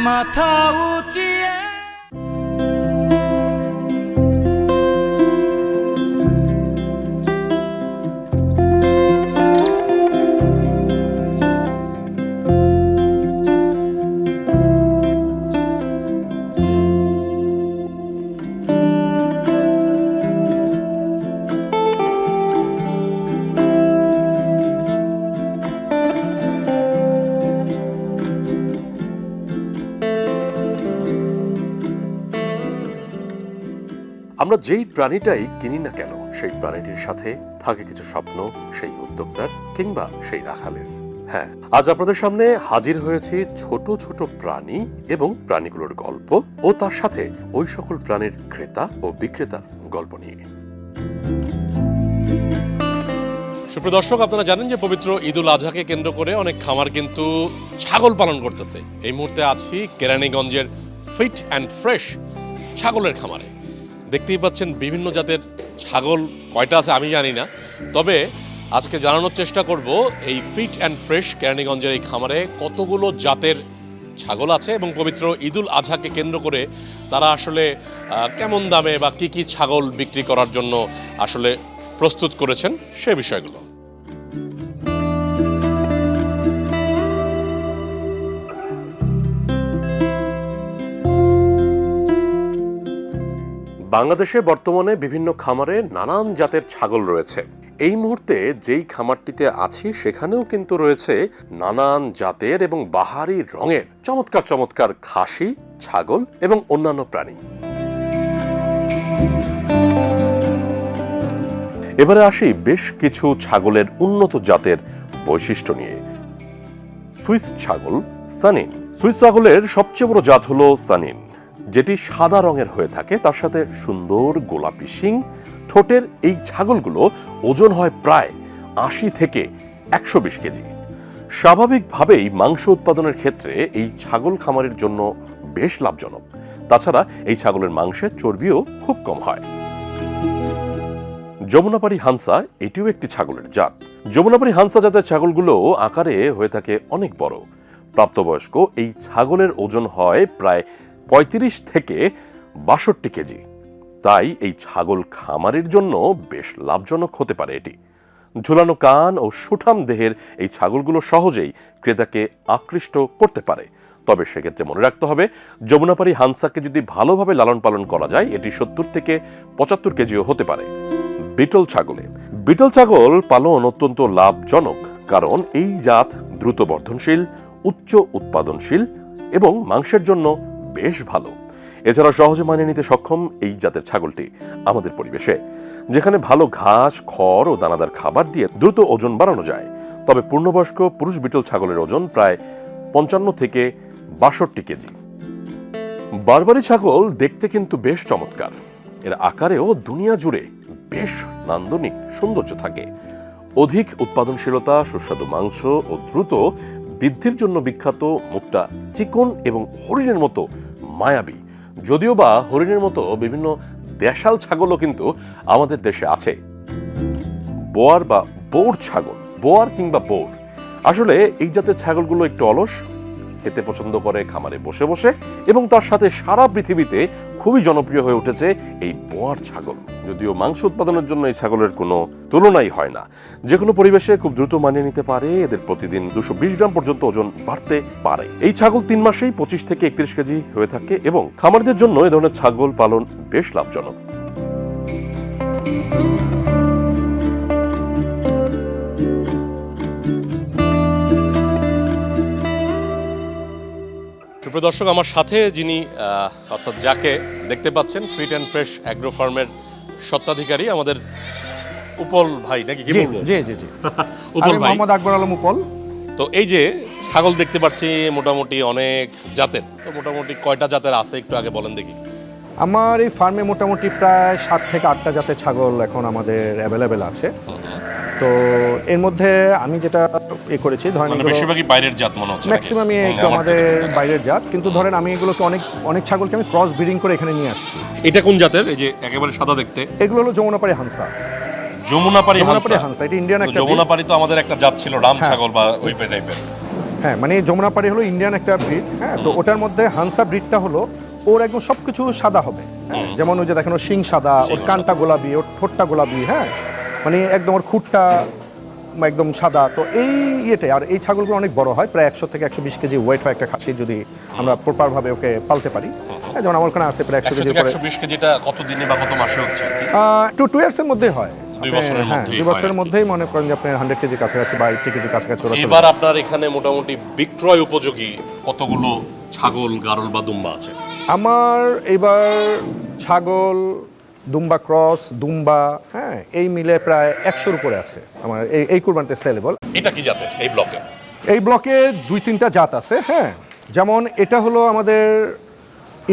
মাথা উঁচিয়ে। আমরা যেই প্রাণীটাই কিনি না কেন সেই প্রাণীটির সাথে থাকে কিছু স্বপ্ন, সেই উদ্যোক্তার কিংবা সেই রাখালের। হ্যাঁ, আজ আপনাদের সামনে হাজির হয়েছে ছোট ছোট প্রাণী এবং প্রাণীগুলোর গল্প ও তার সাথে ওই সকল প্রাণীর ক্রেতা ও বিক্রেতার গল্প নিয়ে। সুপ্রিয় দর্শক, আপনারা জানেন যে পবিত্র ঈদুল আজহাকে কেন্দ্র করে অনেক খামার কিন্তু ছাগল পালন করতেছে। এই মুহূর্তে আছি কেরানীগঞ্জের ফিট অ্যান্ড ফ্রেশ ছাগলের খামারে। দেখতেই পাচ্ছেন বিভিন্ন জাতের ছাগল কয়টা আছে আমি জানি না, তবে আজকে জানানোর চেষ্টা করব এই ফিট অ্যান্ড ফ্রেশ কেরানীগঞ্জের এই খামারে কতগুলো জাতের ছাগল আছে এবং পবিত্র ঈদুল আজহাকে কেন্দ্র করে তারা আসলে কেমন দামে বা কি কি ছাগল বিক্রি করার জন্য আসলে প্রস্তুত করেছেন সে বিষয়গুলো। বাংলাদেশে বর্তমানে বিভিন্ন খামারে নানান জাতের ছাগল রয়েছে। এই মুহূর্তে যেই খামারটিতে আছি সেখানেও কিন্তু রয়েছে নানান জাতের এবং বাহারি রঙের চমৎকার চমৎকার খাসি, ছাগল এবং অন্যান্য প্রাণী। এবারে আসি বেশ কিছু ছাগলের উন্নত জাতের বৈশিষ্ট্য নিয়ে। সুইস ছাগল সানিন। সুইস ছাগলের সবচেয়ে বড় জাত হলো সানিন, যেটি সাদা রঙের হয়ে থাকে, তার সাথে সুন্দর গোলাপি শিং। ঠোঁটের এই ছাগলগুলো ওজন হয় প্রায় ৮০ থেকে ১২০ কেজি। স্বাভাবিকভাবেই মাংস উৎপাদনের ক্ষেত্রে এই ছাগল খামারের জন্য বেশ লাভজনক। তাছাড়া এই ছাগলের মাংসের চর্বিও খুব কম হয়। যমুনাপাড়ি হানসা এটিও একটি ছাগলের জাত। যমুনাপাড়ি হানসা জাতের ছাগলগুলো আকারে হয়ে থাকে অনেক বড়। প্রাপ্তবয়স্ক এই ছাগলের ওজন হয় প্রায় ৩৫ থেকে ৬২ কেজি। তাই এই ছাগল খামারের জন্য বেশ লাভজনক হতে পারে এটি। ঝুলানো কান ও সুঠাম দেহের এই ছাগলগুলো সহজেই ক্রেতাকে আকৃষ্ট করতে পারে। তবে সেক্ষেত্রে মনে রাখতে হবে, যমুনাপাড়ি হানসাকে যদি ভালোভাবে লালন পালন করা যায় এটি ৭০ থেকে ৭৫ কেজিও হতে পারে। বিটল ছাগলে। বিটল ছাগল পালন অত্যন্ত লাভজনক, কারণ এই জাত দ্রুত বর্ধনশীল, উচ্চ উৎপাদনশীল এবং মাংসের জন্য বেশ ভালো। এছাড়া সহজে মানিয়ে নিতে সক্ষম এই জাতের ছাগলটি আমাদের পরিবেশে, যেখানে ভালো ঘাস, খড় ও দানাদার খাবার দিয়ে দ্রুত ওজন বাড়ানো যায়। তবে পূর্ণবয়স্ক পুরুষ বিটল ছাগলের ওজন প্রায় ৫৫ থেকে ৬২ কেজি। বারবারি ছাগল দেখতে কিন্তু বেশ চমৎকার। এর আকারেও দুনিয়া জুড়ে বেশ নান্দনিক সৌন্দর্য থাকে। অধিক উৎপাদনশীলতা, সুস্বাদু মাংস ও দ্রুত বৃদ্ধির জন্য বিখ্যাত। মুখটা চিকন এবং হরিণের মতো মায়াবী। যদিও বা হরিণের মতো বিভিন্ন দেশাল ছাগলও কিন্তু আমাদের দেশে আছে। বোয়ার বা বোর ছাগল। বোয়ার কিংবা বোর, আসলে এই জাতের ছাগলগুলো একটু অলস, খেতে পছন্দ করে খামারে বসে বসে, এবং তার সাথে সারা পৃথিবীতে খুবই জনপ্রিয় হয়ে উঠেছে এই বোয়ার ছাগল। যদিও মাংস উৎপাদনের জন্য এই ছাগলের কোনো তুলনাই হয় না। যে কোনো পরিবেশে খুব দ্রুত মানিয়ে নিতে পারে। এদের প্রতিদিন ২২০ গ্রাম পর্যন্ত ওজন বাড়তে পারে। এই ছাগল ৩ মাসেই ২৫ থেকে ৩১ কেজি হয়ে থাকে এবং খামারিদের জন্য এ ধরনের ছাগল পালন বেশ লাভজনক। সুপ্রিয় দর্শক, আমার সাথে যিনি অর্থাৎ যাকে দেখতে পাচ্ছেন ফিট অ্যান্ড ফ্রেশ অ্যাগ্রো ফার্মের স্বত্বাধিকারী, আমাদের উপল ভাই, নাকি কি বলবো? জি জি জি উপল ভাই, মোহাম্মদ আকবর আলম উপল। তো এই যে ছাগল দেখতে পাচ্ছি মোটামুটি অনেক জাতের, তো মোটামুটি কয়টা জাতের আছে একটু আগে বলেন দেখি। আমার এই ফার্মে মোটামুটি প্রায় ৭ থেকে ৮টা জাতের ছাগল এখন আমাদের অ্যাভেলেবেল আছে। তো এর মধ্যে আমি যেটা করেছি, ধরেন বেশিরভাগই বাইরের জাত মনে হচ্ছে, ম্যাক্সিমামই আমাদের বাইরের জাত, কিন্তু ধরেন আমি এগুলোকে অনেক ছাগলকে আমি ক্রস ব্রিডিং করে এখানে নিয়ে আসছি। এটা কোন জাতের? এই যে একেবারে সাদা দেখতে, এগুলো হলো যমুনাপাড়ি হানসা। যমুনাপাড়ি হানসা, এটা ইন্ডিয়ান একটা। যমুনাপাড়ি তো আমাদের একটা জাত ছিল রাম ছাগল বা ওই টাইপের। হ্যাঁ মানে যমুনাপাড়ি হলো ইন্ডিয়ান একটা ব্রিড, হ্যাঁ তো ওটার মধ্যে হানসা ব্রিডটা হলো ওর একদম সব কিছু সাদা হবে, হ্যাঁ যেমন ওই যে দেখেন ওর শিং সাদা, ওর কানটা গোলাপি, ওর ঠোঁটটা গোলাপি, হ্যাঁ মানে একদম ওর খুঁটটা একদম সাদা। তো এই ইয়েতে আর এই ছাগলগুলো অনেক বড় হয়, প্রায় 100 থেকে 120 কেজি ওয়েট হয় একটা খাসি যদি আমরা প্রপারভাবে ওকে পালতে পারি। হ্যাঁ যেমন আমার ওখানে আছে প্রায় 100 কেজি করে। 120 কেজিটা কত দিনে বা কত মাসে হচ্ছে আর কি? 2 ইয়ার্সের মধ্যে হয়, 2 বছরের হ্যাঁ মধ্যেই 2 বছরের মধ্যেই মনে করেন যে আপনার 100 কেজি কাছাকাছি বা 80 কেজি কাছাকাছি ওরা চলে এবার আপনার এখানে মোটামুটি বিক্রয় উপযোগী কতগুলো ছাগল, গারল বা দুম্বা আছে? আমার এবার ছাগল, দুম্বা ক্রস, দুম্বা, হ্যাঁ এই মিলে প্রায় 100-র উপরে আছে আমার এই কুরবানিতে সেলেবল। এটা কি জাতের এই ব্লকে? এই ব্লকে 2-3টা জাত আছে, হ্যাঁ যেমন এটা হলো আমাদের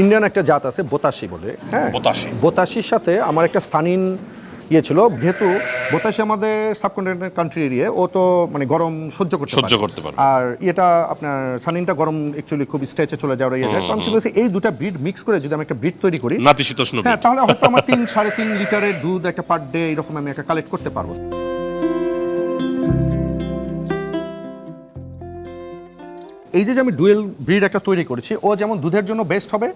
ইন্ডিয়ান একটা জাত আছে বোতাসি বলে, হ্যাঁ বোতাসির সাথে আমার একটা সানিন ইয়ে ছিল, যেহেতু বোতাসি আমাদের সাবকন্টিনেন্টাল কান্ট্রি এরিয়া, ও তো মানে গরম সহ্য করতে পারে, আর এটা আপনার সানিনটা গরম অ্যাকচুয়ালি খুব স্টেজে চলে যাওয়ার ইয়ে যায়। তো আমি বলছি এই দুটা ব্রিড মিক্স করে যদি আমি একটা ব্রিড তৈরি করি নাতিশীতোষ্ণ, হ্যাঁ তাহলে হয়তো আমার 3-3.5 লিটারের দুধ একটা পার ডে এরকম আমি একটা কালেক্ট করতে পারবো। এই যে আমি ডুয়েল ব্রিড একটা তৈরি করেছি, ও যেমন দুধের জন্য বেস্ট হবে,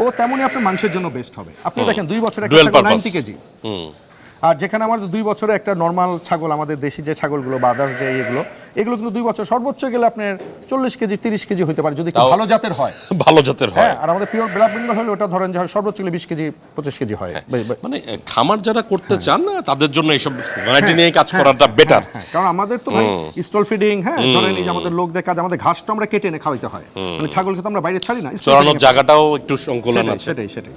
ও তেমনই আপনার মাংসের জন্য বেস্ট হবে। আপনি দেখেন 2 বছরে একটা 90 কেজি, আর যেখানে আমাদের 2 বছরে একটা নর্মাল ছাগল, আমাদের দেশি যে ছাগলগুলো বা আদার্স যে এগুলো কিন্তু 2 বছর সর্বোচ্চ গেলে আপনার 40 কেজি 30 কেজি হতে পারে যদি ভালো জাতের হয়। ভালো জাতের হয়, আর আমাদের পিওর ব্ল্যাক বেঙ্গল হলে ওটা ধরেন যে সর্বোচ্চ 20 কেজি 25 কেজি হয়। মানে খামার যারা করতে চান না তাদের জন্য এইসব ভ্যারাইটি নিয়ে কাজ করাটা বেটার, কারণ আমাদের তো স্টল ফিডিং, হ্যাঁ ধরেন এই যে আমাদের লোকদের কাজ, আমাদের ঘাসটা আমরা কেটে এনে খাওয়াইতে হয়, মানে ছাগলকে তো আমরা বাইরে ছাড়ি না, চড়ানোর জায়গাটাও একটু সংকুলন আছে। সেটাই।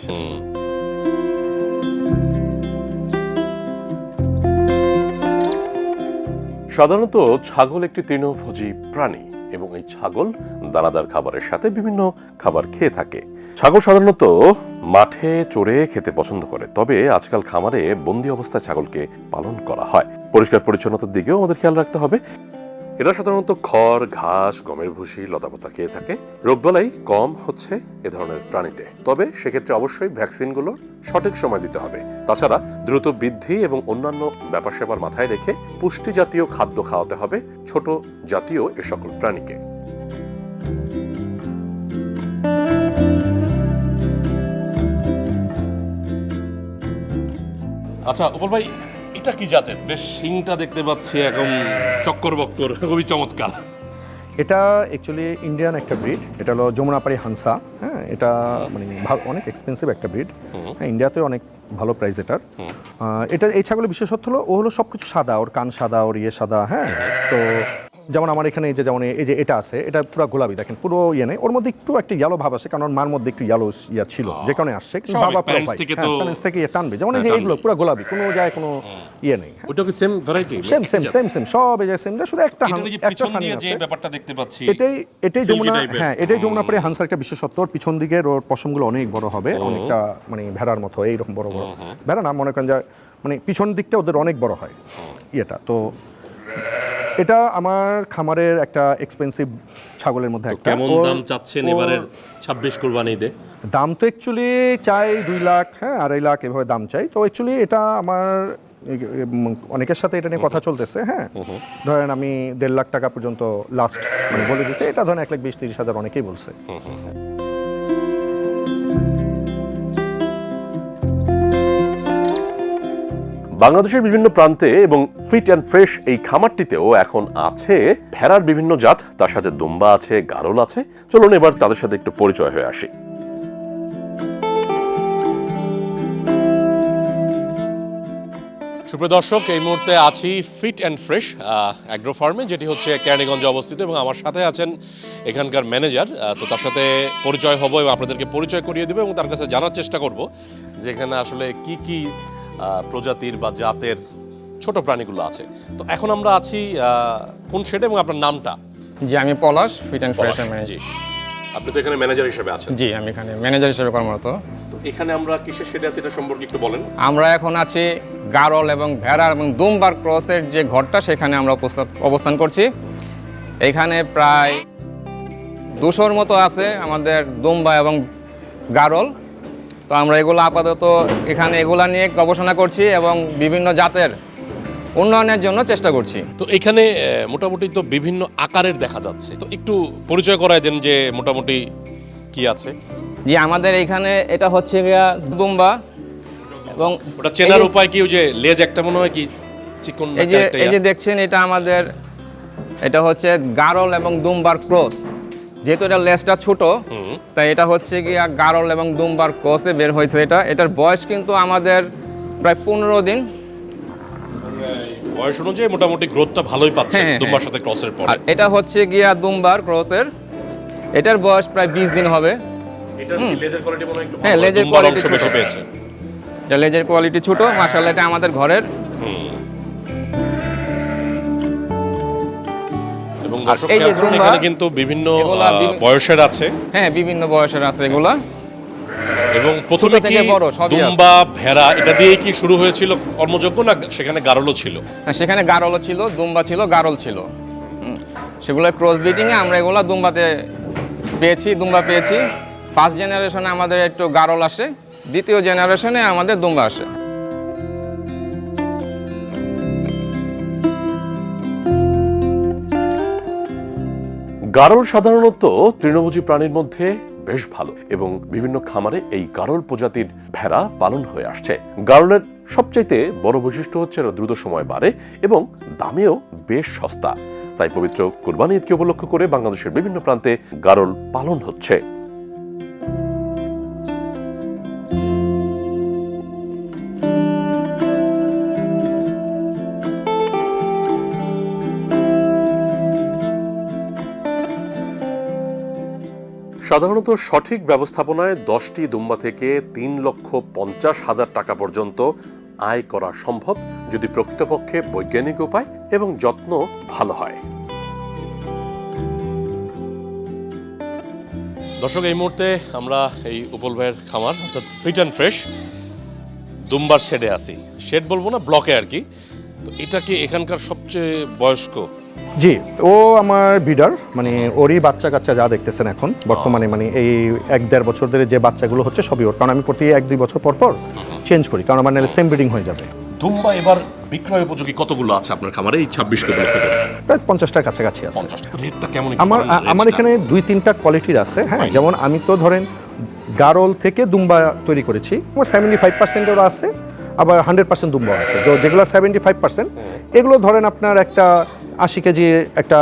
সাধারণত ছাগল একটি তৃণভোজী প্রাণী এবং এই ছাগল দানাদার খাবারের সাথে বিভিন্ন খাবার খেয়ে থাকে। ছাগল সাধারণত মাঠে চড়ে খেতে পছন্দ করে, তবে আজকাল খামারে বন্দি অবস্থায় ছাগলকে পালন করা হয়। পরিষ্কার পরিচ্ছন্নতার দিকেও আমাদের খেয়াল রাখতে হবে। এরা সাধারণত খড়, ঘাস, গমের ভুসি, লতাপাতা খেয়ে থাকে। রোগবালাই কম হচ্ছে এ ধরনের প্রাণীতে, তবে সেক্ষেত্রে অবশ্যই ভ্যাকসিনগুলো সঠিক সময় দিতে হবে। তাছাড়া দ্রুত বৃদ্ধি এবং অন্যান্য ব্যাপার স্যাপার মাথায় রেখে পুষ্টি জাতীয় খাদ্য খাওয়াতে হবে ছোট জাতীয় এ সকল প্রাণীকে। আচ্ছা উপল ভাই, এটা কি জাতের? বেশ শিংটা দেখতে পাচ্ছি একদম চক্কর বক্কর, খুবই চমৎকার। এটা অ্যাকচুয়ালি ইন্ডিয়ান একটা ব্রিড, এটা হলো যমুনাপাড়ি হানসা, হ্যাঁ এটা মানে অনেক এক্সপেন্সিভ একটা ব্রিড, হ্যাঁ ইন্ডিয়াতে অনেক ভালো প্রাইস এটার। এটা এই ছাগলের বিশেষত্ব হলো ও হলো সবকিছু সাদা, ওর কান সাদা, ওর ইয়ে সাদা, হ্যাঁ তো যেমন আমার এখানে যেমন এই যে এটা আছে, এটা পুরো গোলাপি, দেখেন পুরো ইয়ে নেই, ওর মধ্যে একটু একটা ইয়েলো ভাব আছে, কারণ ওর মার মধ্যে একটু ইয়েলো ইয়া ছিল যে কারণে আসছে, কিন্তু বাবা পুরো প্যারেন্টস থেকে টানবে, যেমন এই যে এগুলো পুরো গোলাপি, কোনো যায় কোনো ইয়ে নেই। ওটা কি সেম ভ্যারাইটি? সেম সব এই যে সেম, শুধু একটা সানি আছে। যে ব্যাপারটা দেখতে পাচ্ছি এটাই যমুনা, হ্যাঁ এটাই যমুনাপাড়ি হানসার একটা বিশেষত্ব। ওর পিছন দিকের ওর পশমগুলো অনেক বড় হবে, অনেকটা মানে ভেড়ার মতো, এইরকম বড় বড় ভেড়া না, মনে করেন যে মানে পিছন দিকটা ওদের অনেক বড় হয় ইয়েটা। তো এটা আমার খামারের একটা এক্সপেন্সিভ ছাগলের মধ্যে একটা। কেমন দাম চাচ্ছেন এবারের 26 কুরবানি ঈদে? দাম তো অ্যাকচুয়ালি চাই 2 লাখ, হ্যাঁ 2.5 লাখ এভাবে দাম চাই। তো অ্যাকচুয়ালি এটা আমার অনেকের সাথে এটা নিয়ে কথা চলতেছে, হ্যাঁ ধরেন আমি 1.5 লাখ টাকা পর্যন্ত লাস্ট মানে বলে দিয়েছি, এটা ধরেন 1,20,000-30 হাজার অনেকেই বলছে। বাংলাদেশের বিভিন্ন প্রান্তে এবং ফিট অ্যান্ড ফ্রেশ এই খামারটিতেও এখন আছে ভেড়ার বিভিন্ন জাত, তার সাথে দুম্বা আছে, গারল আছে। চলুন এবার তাদের সাথে একটু পরিচয় হয়ে আসি। সুপ্রিয় দর্শক, এই মুহূর্তে আছি ফিট অ্যান্ড ফ্রেশ অ্যাগ্রো ফার্মে, যেটি হচ্ছে কেরানীগঞ্জে অবস্থিত, এবং আমার সাথে আছেন এখানকার ম্যানেজার। তো তার সাথে পরিচয় হব এবং আপনাদেরকে পরিচয় করিয়ে দেবো এবং তার কাছে জানার চেষ্টা করব যে এখানে আসলে কি কি প্রজাতির বা জাতের ছোট প্রাণীগুলো আছে। তো এখন আমরা আছি কোন শেডে এবং আপনার নামটা? জি, আমি পলাশ, ফিট অ্যান্ড ফ্রেশ ম্যানেজার। আপনি তো এখানে ম্যানেজার হিসেবে আছেন? জি, আমি এখানে ম্যানেজার হিসেবে কর্মরত। তো এখানে আমরা কিসের শেডে আছি এটা সম্পর্কে একটু বলেন। আমরা এখন আছি গারল এবং ভেড়া এবং দুম্বার ক্রসের যে ঘরটা, সেখানে আমরা অবস্থান করছি। এখানে প্রায় 200-র মতো আছে আমাদের দুম্বা এবং গারল। তো আমরা এগুলো আপাতত এখানে এগুলা নিয়ে গবেষণা করছি এবং বিভিন্ন জাতের উন্নয়নের জন্য চেষ্টা করছি। তো এখানে মোটামুটি তো বিভিন্ন আকারের দেখা যাচ্ছে, তো একটু পরিচয় করায় দেন যে মোটামুটি কি আছে। জি, আমাদের এখানে এটা হচ্ছে গিয়া দুম্বা, এবং ওটা চেনার উপায় কি, ওই যে লেজ একটা মনে হয় কি চিকন এই যে দেখছেন, এটা আমাদের এটা হচ্ছে গারল এবং দুম্বার ক্রস। যেহেতু এটা লেজটা ছোট, তাই এটা হচ্ছে গিয়া গারল এবং দুম্বার ক্রসে বের হয়েছে। এটার বয়স কিন্তু আমাদের প্রায় 15 দিন। বয়স অনুযায়ী মোটামুটি গ্রোথটা ভালোই পাচ্ছে হ্যাঁ, দুম্বার সাথে ক্রসের পরে। আর এটা হচ্ছে গিয়া দুম্বার ক্রসের, এটার বয়স প্রায় 20 দিন হবে। এটার কি লেজের কোয়ালিটি মনে হয় একটু হ্যাঁ, ভালো, লেজের দুম্বার কোয়ালিটি অংশ বেশি পেয়েছে। এটা লেজের কোয়ালিটি ছোট, মাশাআল্লাহ। এটা আমাদের ঘরের। এবং আর দর্শক এই যে খেয়াল করুন, দুম্বা, এখানে কিন্তু বিভিন্ন এগুলা বয়সের আছে, হ্যাঁ, বিভিন্ন বয়সের আছে এগুলা। এবং প্রথমে ছোট থেকে কি বড় সবই আছে। দুম্বা ভেড়া এটা দিয়ে কি শুরু হয়েছিল কর্মযজ্ঞ, না সেখানে গারলও ছিল? হ্যাঁ, সেখানে গারলও ছিল, দুম্বা ছিল, গারল ছিল। সেগুলো ক্রস ব্রিডিংয়ে আমরা এগুলো দুম্বা পেয়েছি। ফার্স্ট জেনারেশনে আমাদের একটু গারল আসে, দ্বিতীয় জেনারেশনে আমাদের দুম্বা আসে। গারল সাধারণত তৃণভোজী প্রাণীর মধ্যে বেশ ভালো, এবং বিভিন্ন খামারে এই গারল প্রজাতির ভেড়া পালন হয়ে আসছে। গারলের সবচাইতে বড় বৈশিষ্ট্য হচ্ছে এরা দ্রুত সময় বাড়ে এবং দামেও বেশ সস্তা। তাই পবিত্র কুরবানি ঈদকে উপলক্ষ করে বাংলাদেশের বিভিন্ন প্রান্তে গারল পালন হচ্ছে। সাধারণত সঠিক ব্যবস্থাপনায় 10টি দুম্বা থেকে 3,50,000 টাকা পর্যন্ত আয় করা সম্ভব, যদি প্রকৃতপক্ষে বৈজ্ঞানিক উপায় এবং যত্ন ভালো হয়। দর্শক, এই মুহূর্তে আমরা এই উপল ভাইয়ের খামার অর্থাৎ ফিট অ্যান্ড ফ্রেশ দুম্বার শেডে আছি। শেড বলবো না, ব্লকে আর কি। তো এটা কি এখানকার সবচেয়ে বয়স্ক? জি, ও আমার বিডার, মানে ওরই বাচ্চা কাচ্চা যা দেখতেছেন এখন বর্তমানে, মানে এই 1-1.5 বছর ধরে যে বাচ্চাগুলো হচ্ছে সবই ওর, কারণ আমি প্রতি 1-2 বছর পর পর চেঞ্জ করি, কারণ আমার নাহলে সেম ব্রিডিং হয়ে যাবে। দুম্বা এবার বিক্রয় উপযোগী কতগুলো আছে আপনার খামারে এই 26 কে উপলক্ষে? প্রায় 50টার কাছাকাছি আছে। 50 টাকা। রেটটা কেমন? আমার এখানে 2-3টা কোয়ালিটির আছে। হ্যাঁ, যেমন আমি তো ধরেন গারল থেকে দুম্বা তৈরি করেছি, আমার 75%এরও আছে, আবার 100% দুম্বা আছে। তো যেগুলো 75%, এগুলো ধরেন আপনার একটা 80 কেজি একটা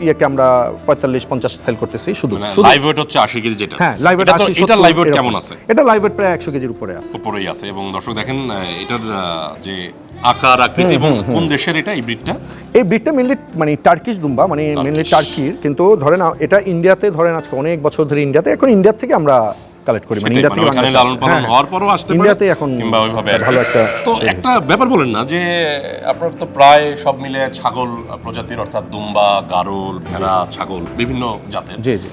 ইয়েকে আমরা 45-50 সেল করতেছি শুধু। লাইভ ওয়েট হচ্ছে 80 কেজি যেটা। হ্যাঁ, লাইভ ওয়েট 80। এটা লাইভ ওয়েট কেমন আছে? এটা লাইভ ওয়েট প্রায় 100 কেজির উপরে আছে। উপরেই আছে। এবং দর্শক দেখেন এটার যে আকার আকৃতি, এবং কোন দেশের এটা, এই ব্রিডটা? এই ব্রিডটা মেনলি মানে টার্কিশ দুম্বা, মানে মেনলি টার্কির, কিন্তু ধরেন এটা ইন্ডিয়াতে ধরেন আজকে অনেক বছর ধরে ইন্ডিয়াতে, এখন ইন্ডিয়া থেকে আমরা কালেক্ট করি, মানে ইন্ডিয়া থেকে ওখানে লালন পালন হওয়ার পরও আসতে পারে ইন্ডিয়াতে এখন কিংবা ওইভাবে ভালো একটা। তো একটা ব্যাপার বলেন না, যে আপনার তো প্রায় সব মিলে ছাগল প্রজাতির, অর্থাৎ দুম্বা, গারল, ভেড়া, ছাগল বিভিন্ন জাতের, জি জি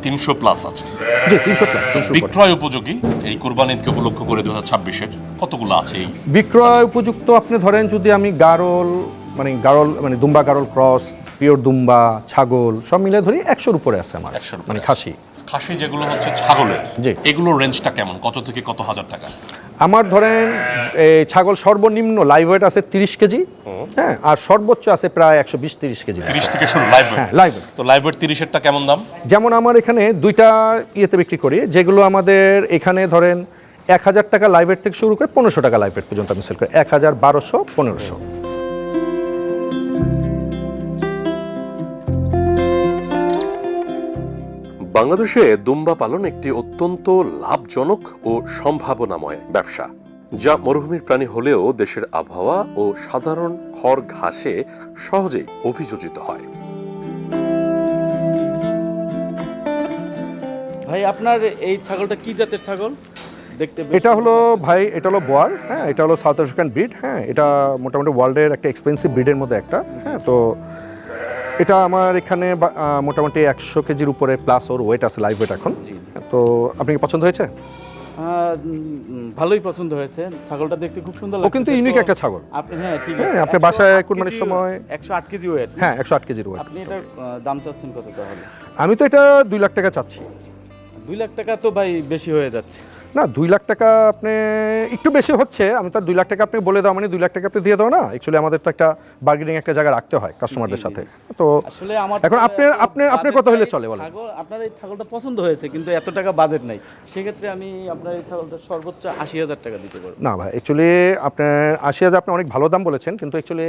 300 প্লাস আছে। জি 300+। বিক্রয় উপযোগী এই কুরবানি ঈদকে উপলক্ষ করে 2026-এর কতগুলো আছে? এই বিক্রয় উপযুক্ত আপনি ধরেন যদি আমি গারল মানে দুম্বা গারল ক্রস, পিওর দুম্বা, ছাগল সব মিলে ধরি 100-র উপরে আছে আমার, 100-র উপরে মানে আছে। খাসি যেগুলো হচ্ছে ছাগলের, জি। এগুলোর রেঞ্জটা কেমন, কত থেকে কত হাজার টাকা? আমার ধরেন এই ছাগল সর্বনিম্ন লাইভ ওয়েট আছে 30 কেজি, হ্যাঁ, আর সর্বোচ্চ আছে প্রায় 120-30 কেজি। 30 থেকে শুরু লাইভ ওয়েট? হ্যাঁ, লাইভ ওয়েট। তো লাইভ ওয়েট 30-এরটা কেমন দাম? যেমন আমার এখানে 2টা ইয়েতে বিক্রি করি, যেগুলো আমাদের এখানে ধরেন 1000 টাকা লাইভ ওয়েট থেকে শুরু করে 1500 টাকা লাইভ ওয়েট পর্যন্ত আমি সেল করি, 1000, 1200, 1500। বাংলাদেশে দুম্বা পালন একটি অত্যন্ত লাভজনক ও সম্ভাবনাময় ব্যবসা, যা মরুভূমির প্রাণী হলেও দেশের আবহাওয়া ও সাধারণ খড় ঘাসে সহজেই অভিযোজিত হয়। ভাই, আপনার এই ছাগলটা কি জাতের ছাগল? দেখতে এটা হলো ভাই, এটা হলো বোয়ার, হ্যাঁ, এটা হলো সাউথ আফ্রিকান ব্রিড। হ্যাঁ, এটা মোটামুটি ওয়ার্ল্ডের একটা এক্সপেন্সিভ ব্রিডের মধ্যে একটা। হ্যাঁ, তো এটা আমার এখানে মোটামুটি 100 কেজির উপরে প্লাস ওর ওয়েট আছে, লাইভ ওয়েট এখন। তো আপনি কি পছন্দ হয়েছে? ভালোই পছন্দ হয়েছে, ছাগলটা দেখতে খুব সুন্দর ও লাগছে। কিন্তু ইউনিক একটা ছাগল। আপনি হ্যাঁ ঠিক হ্যাঁ, আছে। আপনি বাসায় কুরবানির সময় 108 কেজি ওয়েট। হ্যাঁ, 108 কেজির ওয়েট। আপনি এটার দাম চাচ্ছেন কত তাহলে? আমি তো এটা 2 লাখ টাকা চাচ্ছি। 2 লাখ টাকা তো ভাই বেশি হয়ে যাচ্ছে। না 2 লাখ টাকা আপনি একটু বেশি হচ্ছে, আমি তো 2 লাখ টাকা আপনি বলে দাও মানে 2 লাখ টাকা আপনি দিয়ে দাও না, অ্যাকচুয়ালি আমাদের তো একটা বার্গেনিং একটা জায়গা রাখতে হয় কাস্টমারদের সাথে। তো আসলে আমার এখন তো আপনি কত হলে চলে বলেন? ছাগল, আপনার এই ছাগলটা পছন্দ হয়েছে কিন্তু এত টাকা বাজেট নাই, সেক্ষেত্রে আমি আপনার এই ছাগলটা সর্বোচ্চ 80,000 টাকা দিতে পারবো। না ভাই, অ্যাকচুয়ালি আপনার 80,000 আপনি অনেক ভালো দাম বলেছেন, কিন্তু অ্যাকচুয়ালি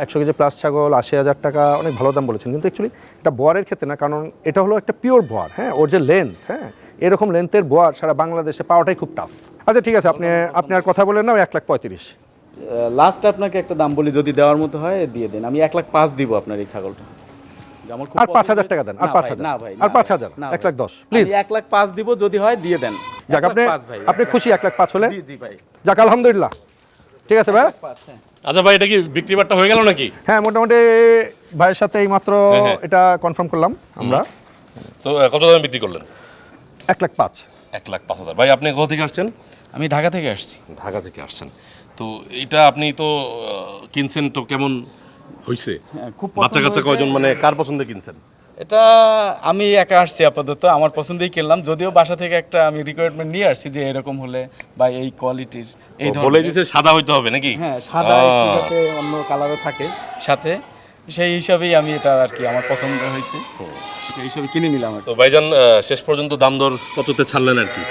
100 কেজি প্লাস ছাগল 80,000 টাকা অনেক ভালো দাম বলেছেন, কিন্তু অ্যাকচুয়ালি এটা বোয়ারের ক্ষেত্রে না, কারণ এটা হলো একটা পিওর বোয়ার। হ্যাঁ, ওর যে লেন্থ, হ্যাঁ এরকম লেন্থের বোয়ার সারা বাংলাদেশে পাওয়াটাই খুব টাফ। আচ্ছা ঠিক আছে, আপনি আর কথা বলেন না, 1,35,000। লাস্ট আপনাকে একটা দাম বলি, যদি দেওয়ার মতো হয় দিয়ে দেন, আমি 1,05,000 দিব আপনার এই ছাগলটা। যে আমার খুব আর পছন্দ 5,000 হয়েছে। টাকা দেন, আর না 5,000, ভাই, না ভাই, আর না 5,000, ভাই, 1,10,000 প্লিজ। আমি 1,05,000 দিব, যদি হয় দিয়ে দেন। যাক, 1,05,000 ভাই। আপনি খুশি 1,05,000 হলে? জি জি ভাই। যাক আলহামদুলিল্লাহ, ঠিক আছে ভাই। 1,05,000, হ্যাঁ। আচ্ছা ভাই, এটা কি বিক্রি বাট্টা হয়ে গেল নাকি? হ্যাঁ, মোটামুটি ভাইয়ের সাথে এইমাত্র এটা কনফার্ম করলাম আমরা। তো কত দামে বিক্রি করলেন? 1,05,000। 1,05,000। ভাই আপনি কোথা থেকে আসছেন? আমি ঢাকা থেকে আসছি। ঢাকা থেকে আসছেন। তো এটা আপনি তো কিনছেন, তো কেমন হইছে? হ্যাঁ, খুব বাচ্চা কাচ্চা পছন্দ কয়জন, মানে কার পছন্দে কিনছেন? এটা আমি একা আসছি আপাতত, আমার পছন্দেই কিনলাম, যদিও বাসা থেকে একটা আমি রিকোয়ারমেন্ট নিয়ে আসছি যে এরকম হলে বা এই কোয়ালিটির এই বলে ধরনের। দিছে সাদা হইতে হবে নাকি? হ্যাঁ, সাদা একটু যাতে অন্য কালারও থাকে সাথে, সেই হিসাবেই আমি এটা আর কি আমার পছন্দ হয়েছে, সেই হিসাবে কিনে নিলাম আর কি। তো ভাইজান, শেষ পর্যন্ত দাম দর কততে ছাড়লেন আর কি?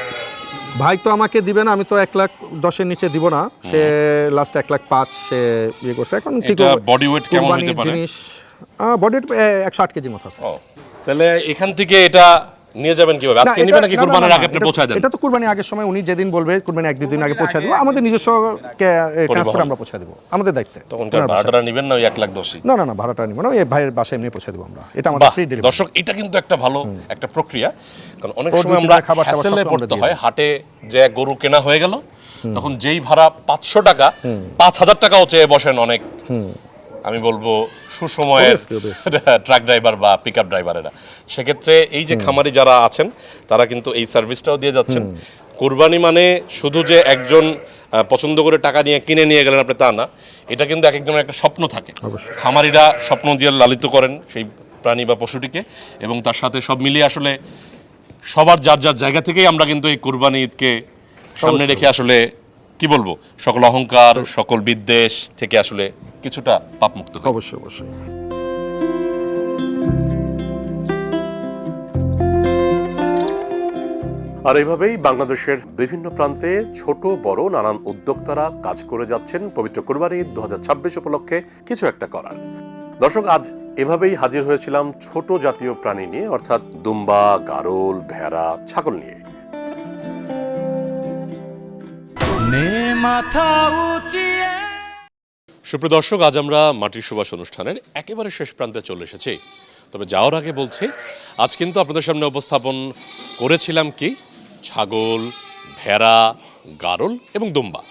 ভাই তো আমাকে দিবে না, আমি তো 1,10,000 নিচে দিব না, সে লাস্ট 1,05,000 সে ইয়ে করছে। এখন এটা body weight কেমন হতে পারে? বডি ওয়েট 108 কেজি মতো আছে। ও, তাহলে এখান থেকে এটা নিয়ে যাবেন কিভাবে? আজকে নিবেন নাকি কুরবানির আগে আপনি পৌঁছায় দেন? এটা তো কুরবানির আগের সময় উনি যেদিন বলবে কুরবানির 1-2 দিন আগে পৌঁছে দেব, আমাদের নিজস্ব ট্রান্সপোর্ট আমরা পৌঁছে দেব, আমাদের দায়িত্বে। তখনকার ভাড়াটা নিবেন না ওই 1,10,000? না না না, ভাড়াটা নিব না, ওই ভাইয়ের বাসায় এমনি পৌঁছে দেব আমরা, এটা আমাদের বাহ, ফ্রি ডেলিভারি। দর্শক, এটা কিন্তু একটা ভালো একটা প্রক্রিয়া, কারণ অনেক ওর সময় ভিতরে আমরা খাবার টাবার সব হ্যাসেলে আমরা পড়তে দিয়ে হয়, হাটে যে গরু কেনা হয়ে গেল, তখন যেই ভাড়া 500 টাকা, 5,000 টাকাও চেয়ে বসেন অনেক, আমি বলবো সুসময়ের ট্রাক ড্রাইভার বা পিকআপ ড্রাইভারেরা। সেক্ষেত্রে এই যে খামারি যারা আছেন, তারা কিন্তু এই সার্ভিসটাও দিয়ে যাচ্ছেন। কোরবানি মানে শুধু যে একজন পছন্দ করে টাকা নিয়ে কিনে নিয়ে গেলেন আপনি, তা না, এটা কিন্তু এক একজনের একটা স্বপ্ন থাকে। খামারিরা স্বপ্ন দিয়ে লালিত করেন সেই প্রাণী বা পশুটিকে, এবং তার সাথে সব মিলিয়ে আসলে সবার যার যার জায়গা থেকেই আমরা কিন্তু এই কোরবানি ঈদকে সামনে রেখে আসলে কি বলবো, সকল অহংকার, সকল বিদ্বেষ থেকে আসলে কিছুটা পাপমুক্ত হই। অবশ্যই অবশ্যই। আর এইভাবেই বাংলাদেশের বিভিন্ন প্রান্তে ছোট বড় নানান উদ্যোক্তারা কাজ করে যাচ্ছেন পবিত্র কোরবানি ঈদ 2026 উপলক্ষে কিছু একটা করার। দর্শক, আজ এভাবেই হাজির হয়েছিলাম ছোট জাতীয় প্রাণী নিয়ে, অর্থাৎ দুম্বা, গারল, ভেড়া, ছাগল নিয়ে। সুপ্রিয় দর্শক, আজ আমরা মাটির সুবাস অনুষ্ঠানের একেবারে শেষ প্রান্তে চলে এসেছি। তবে যাওয়ার আগে বলছি, আজ কিন্তু আপনাদের সামনে উপস্থাপন করেছিলাম কি ছাগল, ভেড়া, গারল এবং দুম্বা।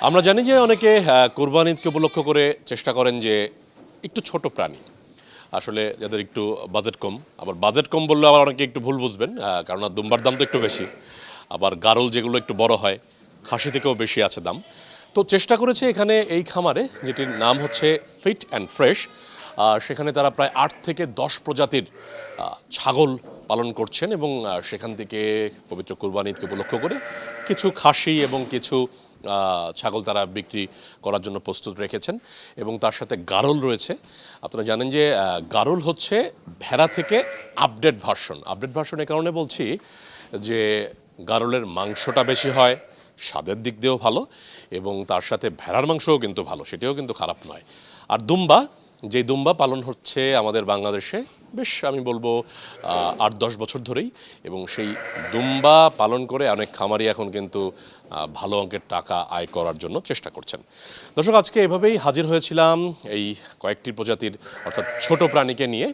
আমরা জানি যে অনেকে কোরবানি ঈদকে উপলক্ষ করে চেষ্টা করেন যে একটু ছোট প্রাণী, আসলে যাদের একটু বাজেট কম, আবার বাজেট কম বললে আবার অনেকে একটু ভুল বুঝবেন, কারণ দুম্বার দাম তো একটু বেশি, আবার গারল যেগুলো একটু বড় হয়, খাসি থেকেও বেশি আছে দাম। তো চেষ্টা করেছে এখানে এই খামারে, যেটির নাম হচ্ছে ফিট অ্যান্ড ফ্রেশ, সেখানে তারা প্রায় 8 থেকে 10 প্রজাতির ছাগল পালন করছেন, এবং সেখান থেকে পবিত্র কোরবানি ঈদকে উপলক্ষ করে কিছু খাসি এবং কিছু ছাগল তারা বিক্রি করার জন্য প্রস্তুত রেখেছেন, এবং তার সাথে গারল রয়েছে। আপনারা জানেন যে গারল হচ্ছে ভেড়া থেকে আপডেট ভার্সন। এই কারণে বলছি যে গারলের মাংসটা বেশি হয়, স্বাদের দিক দিয়েও ভালো, এবং তার সাথে ভেড়ার মাংসও কিন্তু ভালো, সেটাও কিন্তু খারাপ নয়। আর দুম্বা, যে দুম্বা পালন হচ্ছে আমাদের বাংলাদেশে বেশ, আমি বলবো 8-10 বছর ধরেই, এবং সেই দুম্বা পালন করে অনেক খামারি এখন কিন্তু ভালো অঙ্কের টাকা আয় করার জন্য চেষ্টা করছেন। দর্শক, আজকে এভাবেই হাজির হয়েছিলাম এই কয়েকটি প্রজাতির অর্থাৎ ছোট প্রাণীকে নিয়ে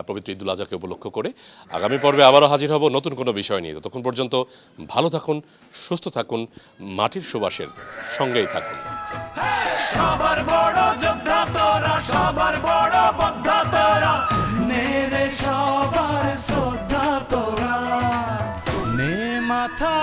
পবিত্র ঈদুল আজহাকে উপলক্ষ করে। আগামী পর্বে আবারও হাজির হব নতুন কোনো বিষয় নিয়ে। ততক্ষণ পর্যন্ত ভালো থাকুন, সুস্থ থাকুন, মাটির সুবাসের সঙ্গেই থাকুন। সবার বড় যোদ্ধা তোরা, সবার বড় যোদ্ধা তোরা, নেরে সবার শ্রদ্ধা তোরা, নে মাথা